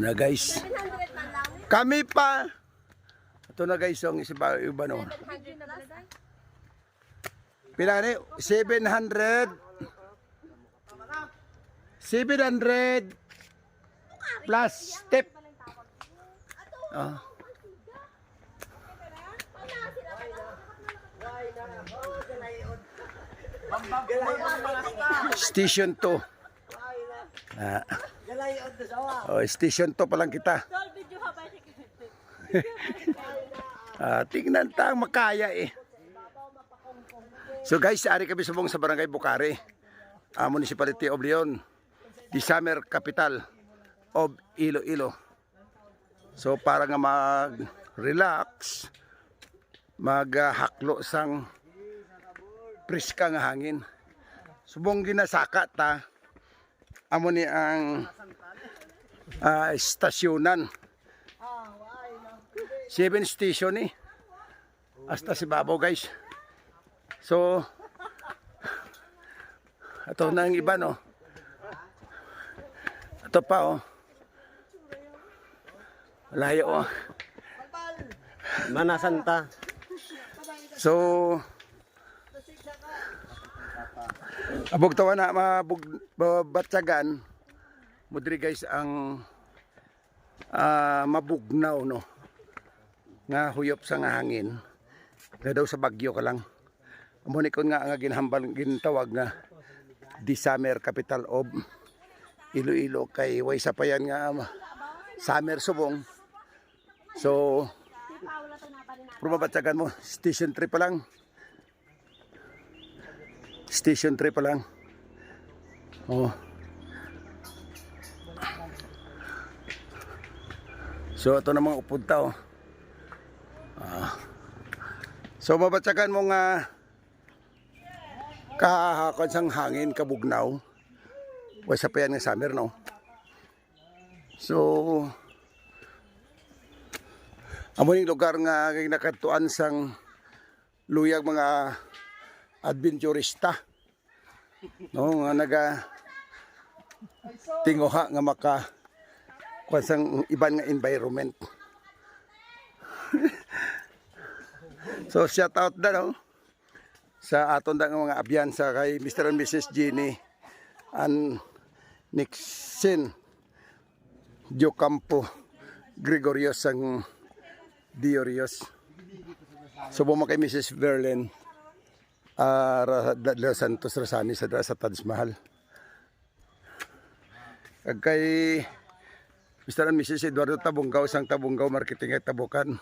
na guys. Kami pa. Ito na guys, yung iba no. Pila ni 700 plus step. Station 2. Station 2 pa lang kita. Tingnan tang makaya eh. So guys, ari kami subong sa Barangay Bucari, Municipality of Leon, the summer capital of Iloilo. So para nga mag-relax, maghaklo sang priska nga hangin. Subong ginasaka ta amo ni ang stasyonan. 7 station eh. Hasta si Babaw guys. So ito na ang iba no. Ito pa oh. Layo oh. Manasanta. So abog tawa na mabatsagan mudri guys ang mabugnaw no nga huyop sa nga hangin nga daw sa bagyo ka lang amo ni kon nga ginhambal gintawag nga the summer capital of Iloilo kay way sa payan nga summer subong. So mabatsagan mo station 3 pa lang. Station 3 pa lang. Oh. So ito namang upunta oh. So mabatsagan mo nga kahakon sang hangin kabugnaw. Way sa payan nga summer no. So amoning lugar nga nakatuan sang luyag mga adventurista no nga naga tinguha nga maka kuan iban nga environment. So shout out na no sa aton da nga mga abyansa kay Mr. and Mrs. Jenny and Nixon Diocampo Gregorios ang Diorios. So buma kay Mrs. Verlin Santos Rasani sa Taj Mahal. Kay Mr. and Mrs. Eduardo Tabunggaw sang Tabunggaw Marketing at Tabukan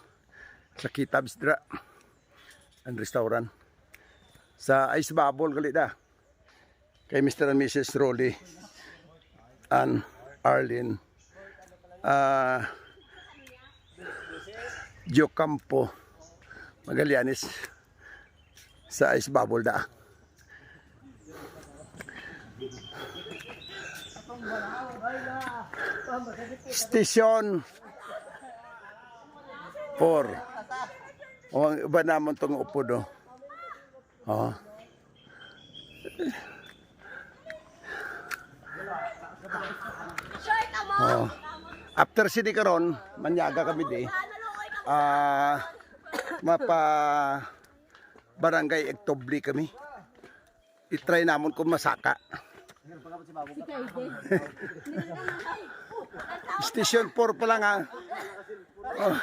sa Kitabs Dra and Restaurant sa Ice Bubble gali da. Kay Mr. and Mrs. Rolly and Arlene Diocampo Magallanes sa Ice Bubble da. Station 4. O ang iba naman itong upo do. Oh. Oh. After city karon, manyaga kami di. Mapa Barangay Ektobli kami. I-try namon kung masaka. Station 4 pa lang ha. Oh.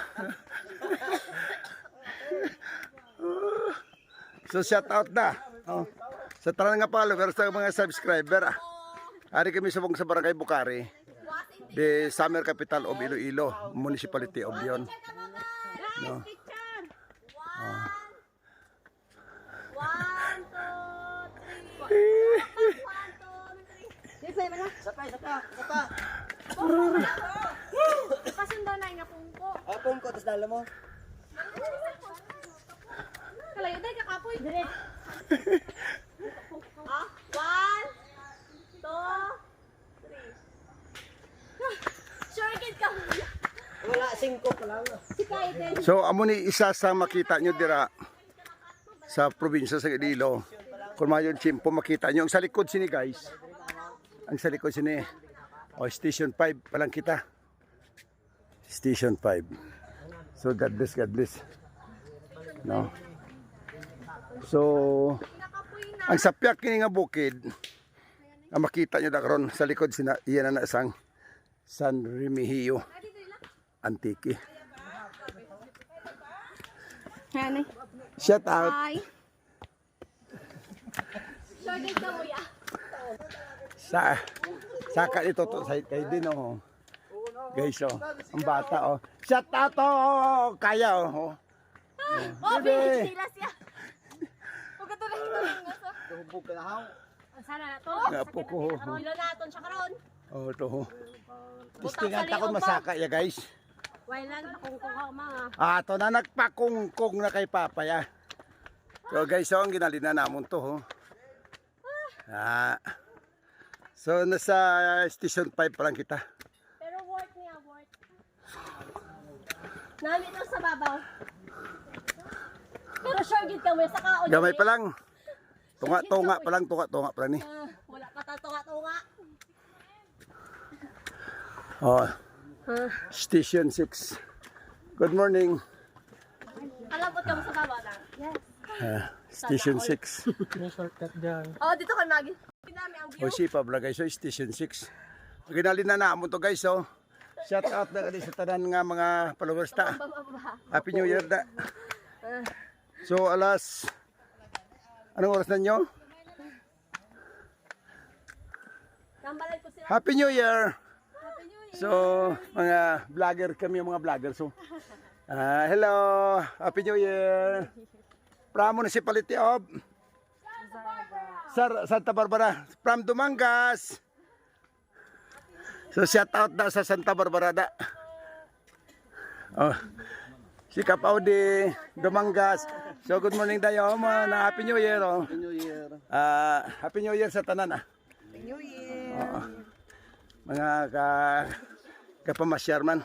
So shout out na. Oh. Sa tanan nga followers sa mga subscriber. Ari kami subong sa Barangay Bucari, the summer capital of Iloilo, Municipality of Leon. No. Oh. 1, 2, 3. Sapa. Kasundo na nga pungko. Pungko tas dala mo. Kalayo day kakapoy. Dire. 1, 2, 3. Sure kid ka. Wala 5 pa lang. So amo ni isa sa makita nyo dira sa probinsya sa Iloilo. Kung mayon simpo makita nyo ang sa likod sini guys. Ang sa likod sini. O station 5 pa lang kita. Station 5. So God bless, God bless. No? So ang sapyak kini nga bukid ang makita nyo na karon sa likod iyan na isang San Remigio Antique. Yan eh. Shout out. Hi. Shortcut ka mo ya. Saka ito to sa kay din oh. Guys oh, ang bata oh. Shout out oh, kaya oh. Oh, Bebe. sila siya. Huwag ka tuloy ito lang nasa. Tuhubog ka na haw. Sana na to. Nga po ko. Ilo naton siya karon. Oh, to. Tistingan takon masaka ya guys. Wala na kungkong ka mga. To na nagpakungkong na kay Papa ya. So guys, ang ginalina namon to ho. So nasa station 5 pa lang kita. Pero worth niya, worth. Nandito sa babaw. Pero sure gid ka mo sa kaon. Gamay pa lang. Tunga pa lang ni. Wala pa tatunga-tunga. Oh. Station 6. Good morning. Alabot ka mo sa babaw na. Yes. Station 6. Oh, dito ka Magi. Pinami ang view. O si Pabla guys, so station 6. Ginalina namon to guys, so. Shout out na kadi sa tanan nga mga followers ta. Happy New Year da. So alas anong oras na nyo? Tambalan ko sila. Happy New Year! Happy New Year. So, mga vlogger kami, mga vlogger. So, hello! Happy New Year! From Municipality of Santa Barbara. From Dumangas. So, shout out na sa Santa Barbara da. Oh, si Kapaudi, Dumangas. So, good morning tayo, na Happy New Year. Oh. New Year. Happy New Year sa tanan. Happy New Year. Oo. Mga kapamasyar man.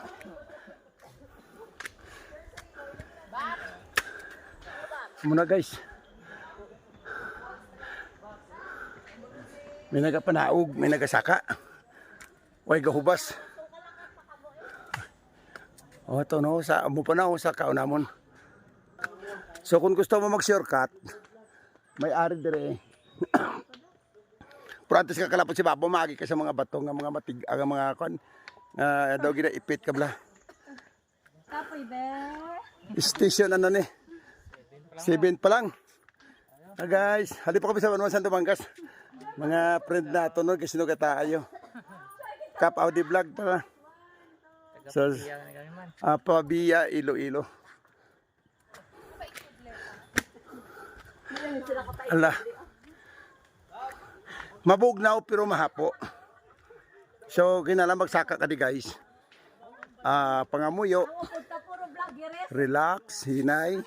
Muna guys. May nagapanaog, may nagasaka. Way gahubas. O ito no, sa amo pa na sa kaunamon. So kung gusto mo mag-shortcut, may ari dire. Prantes ka kalapot si Babo, magi ka sa mga bato nga mga matig, ang mga kon. Daw gina ipit ka bla. Kapoy be. Station ano ni? 7 pa lang. Guys, hali pa kami sa San Dumangas. Mga friend nato no, kasi nagatayo. Kap Audi vlog pa. So, Pabia Iloilo. Ala. Mabugnaw pero mahapo. So kinala magsaka ka di guys. Pangamuyo. Relax, hinay.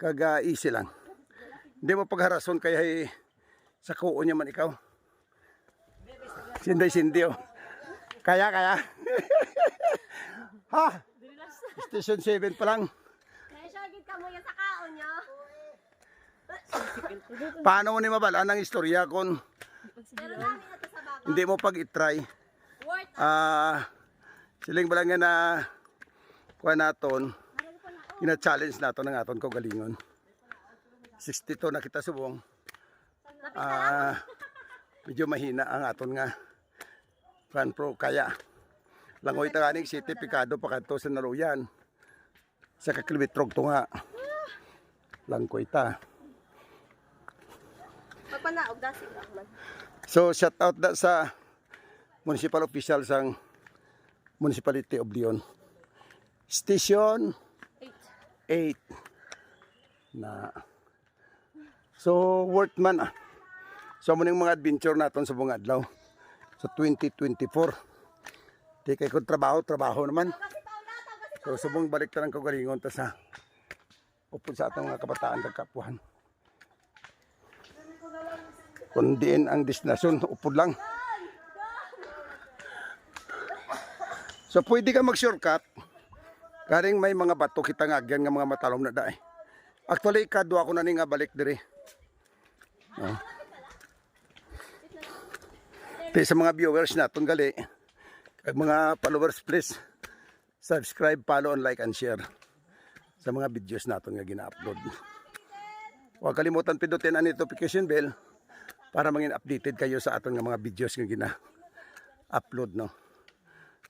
Kaga easy lang. Hindi mo pagharason kaya sa kuo niya man ikaw. Sinday-sindi oh. Kaya. Ha? Station 7 pa lang. Kaya shagit ka mo yan sa kaon niya. Paano mo ni mabalaan ang istorya kung Pero namin na to sa babaw. hindi mo pag itry? Worth. Siling ba lang nga na kuha naton, ina-challenge nato ng aton kaugalingon. 62 na kita subong. Medyo mahina ang aton nga fan pro kaya. Langoy taganing city pikado pa kadto sa naluyan. Sa kakilometrog to nga. Langkoy ta. Magpanaog dasig man. So shout out na sa municipal official sang Municipality of Leon. Station 8 na. So worth man. So muning mga adventure naton sa buong adlaw sa 2024. Di kay kung trabaho naman. So subong balik ta ng kaugalingon ta sa upod sa atong mga kabataan kagkapuhan. Kundiin ang destinasyon, upod lang. So pwede ka mag-shortcut. Karing may mga bato kita nga agyan nga mga matalom na daay. Actually, kadwa ko na ni nga balik dire. No. Sa mga viewers naton gali, kag mga followers please subscribe, follow, and like and share sa mga videos natin nga gina-upload. Huwag kalimutan pindutin ang notification bell para maging updated kayo sa ating mga videos nga gina-upload, no.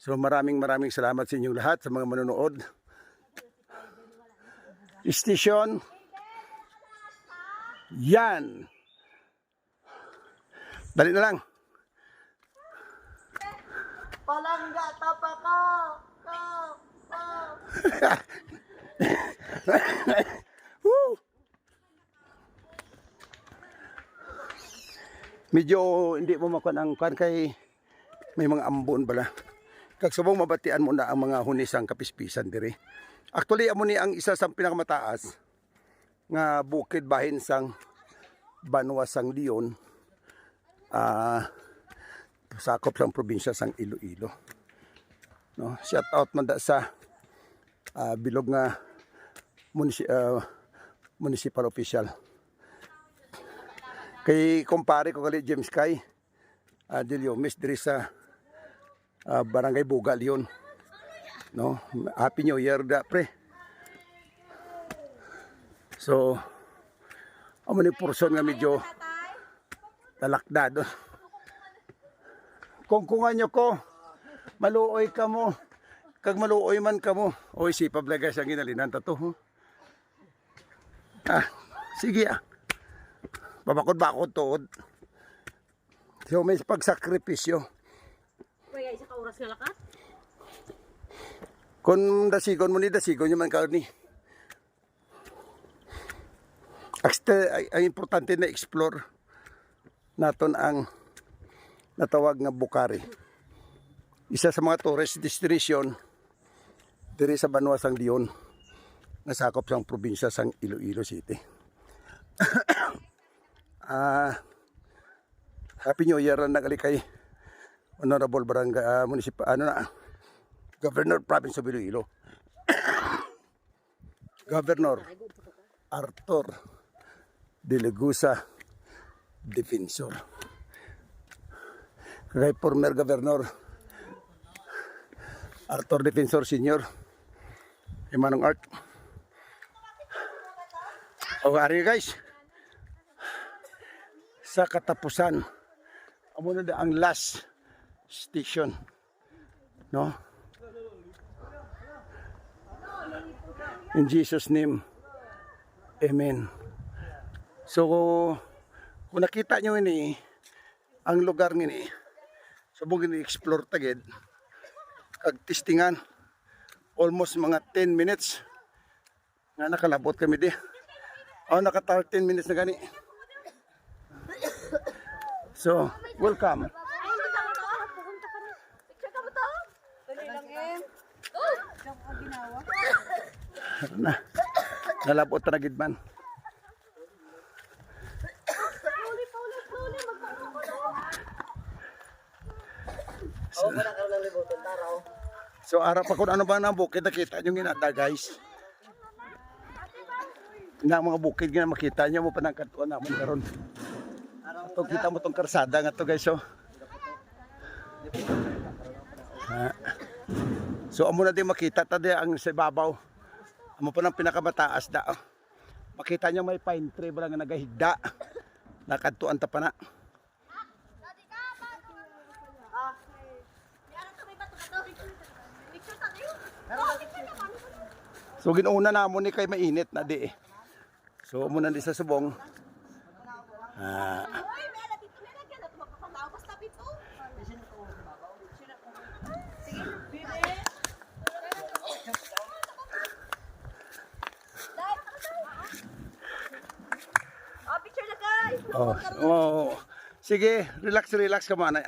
So maraming salamat sa inyong lahat sa mga manonood. Station yan. Dali na lang. Palangga, tapa ka! Woo! Medyo hindi mo makuha ang kan kay may mga ambon bala. Kagsubong mabatian mo na ang mga hunisang kapispisan diri. Actually amo ni ang isa sa pinakamataas nga bukid bahin sang Banwa sang Leon. Sakop sang probinsya sang Iloilo. No, shout out man da sa bilog nga municipal official. Kay kumpare ko kali James Kai Diliomes diri sa Barangay Bugal yun. No, Happy New Year da pre. So amo ni portion nga medyo talakdado. Kungkungan nyo ko, maluoy ka mo. Kag maluoy man ka mo. Oy, si Pablaga siya ginalinan tato. Huh? Sige Babakod-bakod tuod. So may pagsakripisyo. Kaya isa ka oras nga lakat? Kung dasigon mo ni dasigon nyo man ka ni. Ang importante na explore naton ang natawag nga Bukari. Isa sa mga tourist destination diri sa Banwa sang Leon nga sakop sang probinsya sang Iloilo City. Happy New Year na nagali kay Honorable Barangay Municipal Governor Province of Iloilo. Governor Arthur De Legusa Defensor. Kay former Governor Arthur Defensor Senior Emanong Art. Ari guys, sa katapusan amo na ang last station, no? In Jesus name, amen. So kung nakita nyo ini ang lugar ngini, subong ni-explore tagid, kag testingan, almost mga 10 minutes, nga nakalabot kami di. Naka 13 minutes na gani. So, welcome. Ay, hindi ka mo to. Pupunta ka na. Picture ka mo to. Dali lang, Em. Diyan ko ginawa. Nalabot na gid man. So arap ako ano ba ng bukid nakita nyo ginada guys. Na mga bukid nga makita nyo mo pa ng katuan naman karon. Ato kita mo tong karsada nga to guys so. So amo na din makita tadi ang sa ibabaw. Amo pa ng pinakamataas da. Makita nyo may pine tree ba nga nagahigda. Nakadtuan ta pa na. So ginuuna na mo ni kay mainit na di eh. So muna di sa subong. Picture na guys. Sige, relax ka muna.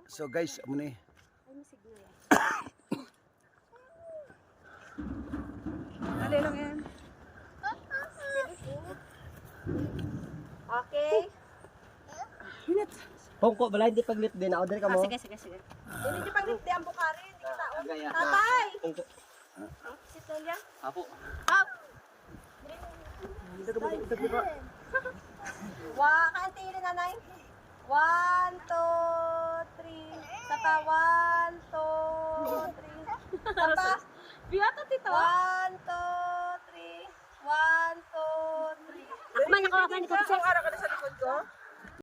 So guys, amo ni. Dali lang yan. Okay. Pongko, bala hindi paglit din. Order ka mo. Sige. Hindi pag hindi ang Bukari. Hindi kita. Tatay! Pongko. Sit down yan. Apo. Up! Kaantili nanay. 1, 2, 3. Tata, 1, Tata. Biyata, tito. 1, 2, 3. 1, 2, 3. Ako man ako, ako man ikaw. Isang araw ka na sa likod ko?